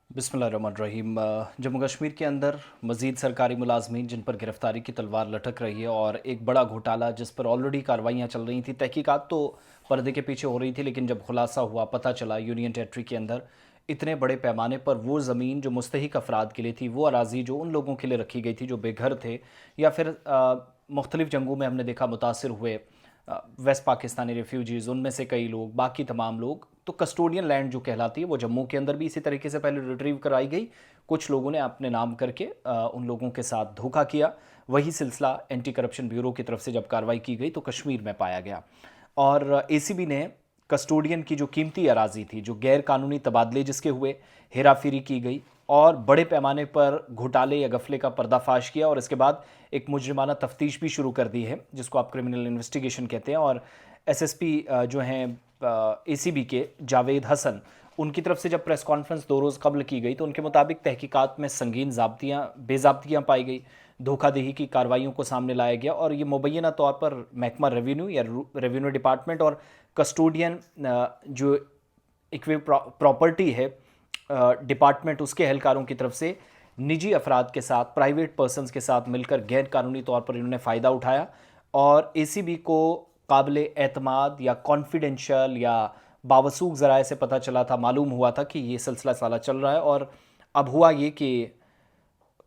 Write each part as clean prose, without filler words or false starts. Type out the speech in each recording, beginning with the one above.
बिस्मिल्लाहिर्रहमानिर्रहीम। जम्मू कश्मीर के अंदर मज़ीद सरकारी मुलाजमीन जिन पर गिरफ्तारी की तलवार लटक रही है और एक बड़ा घोटाला जिस पर ऑलरेडी कार्रवाइयाँ चल रही थी। तहकीकात तो पर्दे के पीछे हो रही थी, लेकिन जब खुलासा हुआ, पता चला यूनियन टेरिटरी के अंदर इतने बड़े पैमाने पर वो ज़मीन जो मुस्तहिक अफराद के लिए थी, वो अराज़ी जो उन लोगों के लिए रखी गई थी जो बेघर थे या फिर मुख्तलिफ़ जंगों में हमने देखा मुतासर हुए वेस्ट पाकिस्तानी रेफ्यूजीज़, उनमें से कई लोग, बाकी तमाम लोग। तो कस्टोडियन लैंड जो कहलाती है वो जम्मू के अंदर भी इसी तरीके से पहले रिट्रीव कराई गई। कुछ लोगों ने अपने नाम करके उन लोगों के साथ धोखा किया। वही सिलसिला एंटी करप्शन ब्यूरो की तरफ से जब कार्रवाई की गई तो कश्मीर में पाया गया और एसीबी ने कस्टोडियन की जो कीमती अराजी थी, जो गैर कानूनी तबादले जिसके हुए, हेराफेरी की गई और बड़े पैमाने पर घोटाले या गफले का पर्दाफाश किया और इसके बाद एक मुजरिमाना तफ्तीश भी शुरू कर दी है, जिसको आप क्रिमिनल इन्वेस्टिगेशन कहते हैं। और एसएसपी जो हैं एसीबी के जावेद हसन, उनकी तरफ से जब प्रेस कॉन्फ्रेंस 2 रोज़ कबल की गई तो उनके मुताबिक तहकीकात में संगीन बेजाब्तियाँ पाई गई, धोखाधही की कार्रवाइयों को सामने लाया गया और ये मुबैना तौर पर महकमा रेवेन्यू या रेवेन्यू डिपार्टमेंट और कस्टोडियन जो इक्वे प्रॉपर्टी है डिपार्टमेंट, उसके एहलकारों की तरफ से निजी अफराद के साथ, प्राइवेट पर्सनस के साथ मिलकर गैर कानूनी तौर पर इन्होंने फ़ायदा उठाया और एसीबी को काबिल एतमाद या कॉन्फिडेंशियल या बावसूख ज़राए से पता चला था, मालूम हुआ था कि ये सिलसिला साला चल रहा है। और अब हुआ ये कि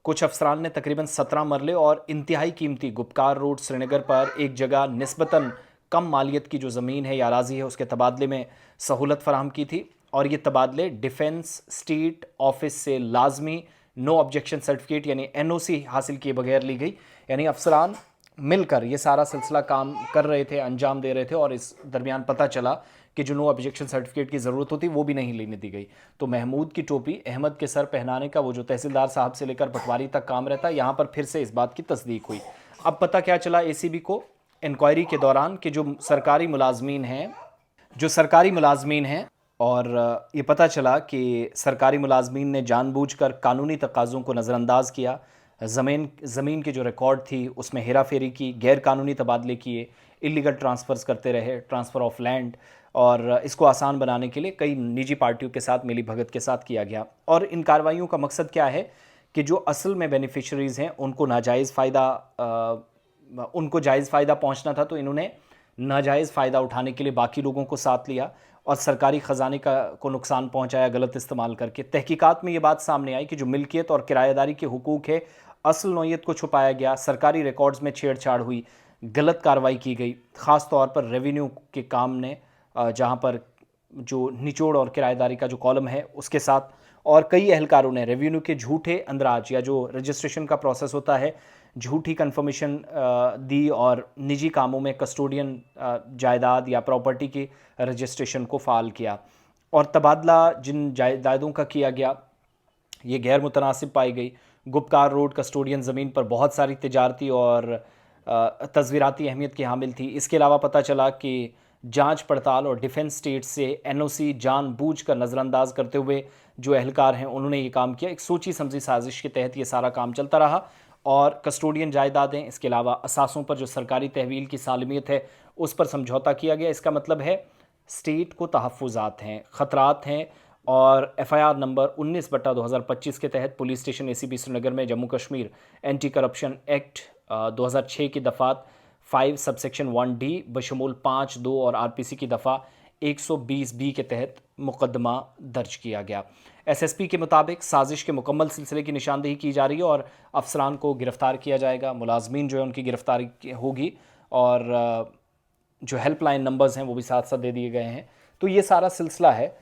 कुछ अफसरान ने तकरीबन 17 मरले और इंतहाई कीमती गुपकार रोड श्रीनगर पर एक जगह निस्बतन कम मालियत की जो ज़मीन है या अराजी है उसके तबादले में सहूलत फराहम की थी और ये तबादले डिफेंस स्टेट ऑफिस से लाजमी नो ऑब्जेक्शन सर्टिफिकेट यानी एनओसी हासिल किए बगैर ली गई। यानी अफसरान मिलकर ये सारा सिलसिला काम कर रहे थे, अंजाम दे रहे थे और इस दरमियान पता चला कि जो नो ऑब्जेक्शन सर्टिफिकेट की ज़रूरत होती वो भी नहीं लेने दी गई। तो महमूद की टोपी अहमद के सर पहनाने का वो जो तहसीलदार साहब से लेकर पटवारी तक काम रहता है, यहाँ पर फिर से इस बात की तस्दीक हुई। अब पता क्या चला एसीबी को इंक्वायरी के दौरान कि जो सरकारी मुलाजमीन हैं और ये पता चला कि सरकारी मुलाजमीन ने जानबूझकर कानूनी तकाज़ों को नज़रअंदाज किया, ज़मीन की जो रिकॉर्ड थी उसमें हेरा फेरी की, गैर कानूनी तबादले किए, इलीगल ट्रांसफ़र्स करते रहे, ट्रांसफ़र ऑफ लैंड, और इसको आसान बनाने के लिए कई निजी पार्टियों के साथ मिली भगत के साथ किया गया। और इन कार्रवाइयों का मकसद क्या है कि जो असल में बेनिफिशरीज़ हैं उनको जायज़ फ़ायदा पहुँचना था, तो इन्होंने नाजायज़ फ़ायदा उठाने के लिए बाकी लोगों को साथ लिया और सरकारी ख़जाने को नुकसान पहुंचाया गलत इस्तेमाल करके। तहकीकात में ये बात सामने आई कि जो मिल्कियत और किराएदारी के हुकूक है, असल नौयत को छुपाया गया, सरकारी रिकॉर्ड्स में छेड़छाड़ हुई, गलत कार्रवाई की गई, ख़ास तौर पर रेवेन्यू के काम ने जहाँ पर जो निचोड़ और किराएदारी का जो कॉलम है उसके साथ, और कई एहलकारों ने रेवेन्यू के झूठे अंदराज या जो रजिस्ट्रेशन का प्रोसेस होता है, झूठी कंफर्मेशन दी और निजी कामों में कस्टोडियन जायदाद या प्रॉपर्टी की रजिस्ट्रेशन को फ़ाल किया। और तबादला जिन जायदादों का किया गया ये गैर मुतनासिब पाई गई। गुपकार रोड कस्टोडियन ज़मीन पर बहुत सारी तिजारती और तस्वीराती अहमियत की हामिल थी। इसके अलावा पता चला कि जांच पड़ताल और डिफेंस स्टेट से एनओसी जानबूझकर नज़रअंदाज करते हुए जो एहलकार हैं उन्होंने ये काम किया। एक सोची समझी साजिश के तहत ये सारा काम चलता रहा और कस्टोडियन जायदादें, इसके अलावा असासों पर जो सरकारी तहवील की सालमियत है उस पर समझौता किया गया। इसका मतलब है स्टेट को तहफ़्फ़ुज़ात हैं, ख़तरात हैं और एफआईआर नंबर 19/2025 के तहत पुलिस स्टेशन एसीबी श्रीनगर में Jammu Kashmir anti corruption act 2006 की दफ़ात 5 सबसेक्शन 1D बशमूल 5, 2 और आरपीसी की दफ़ा 120B के तहत मुकदमा दर्ज किया गया। एसएसपी के मुताबिक साजिश के मुकम्मल सिलसिले की निशानदेही की जा रही है और अफसरान को गिरफ़्तार किया जाएगा, मुलाजमीन जो है उनकी गिरफ़्तारी होगी और जो हेल्पलाइन नंबर्स हैं वो भी साथ साथ दे दिए गए हैं। तो ये सारा सिलसिला है,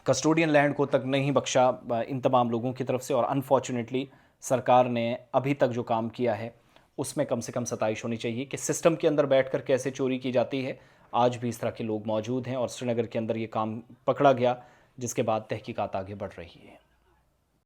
कस्टोडियन लैंड को तक नहीं बख्शा इन तमाम लोगों की तरफ से और अनफॉर्चुनेटली सरकार ने अभी तक जो काम किया है उसमें कम से कम सताइश होनी चाहिए कि सिस्टम के अंदर बैठकर कैसे चोरी की जाती है। आज भी इस तरह के लोग मौजूद हैं और श्रीनगर के अंदर ये काम पकड़ा गया, जिसके बाद तहकीकात आगे बढ़ रही है।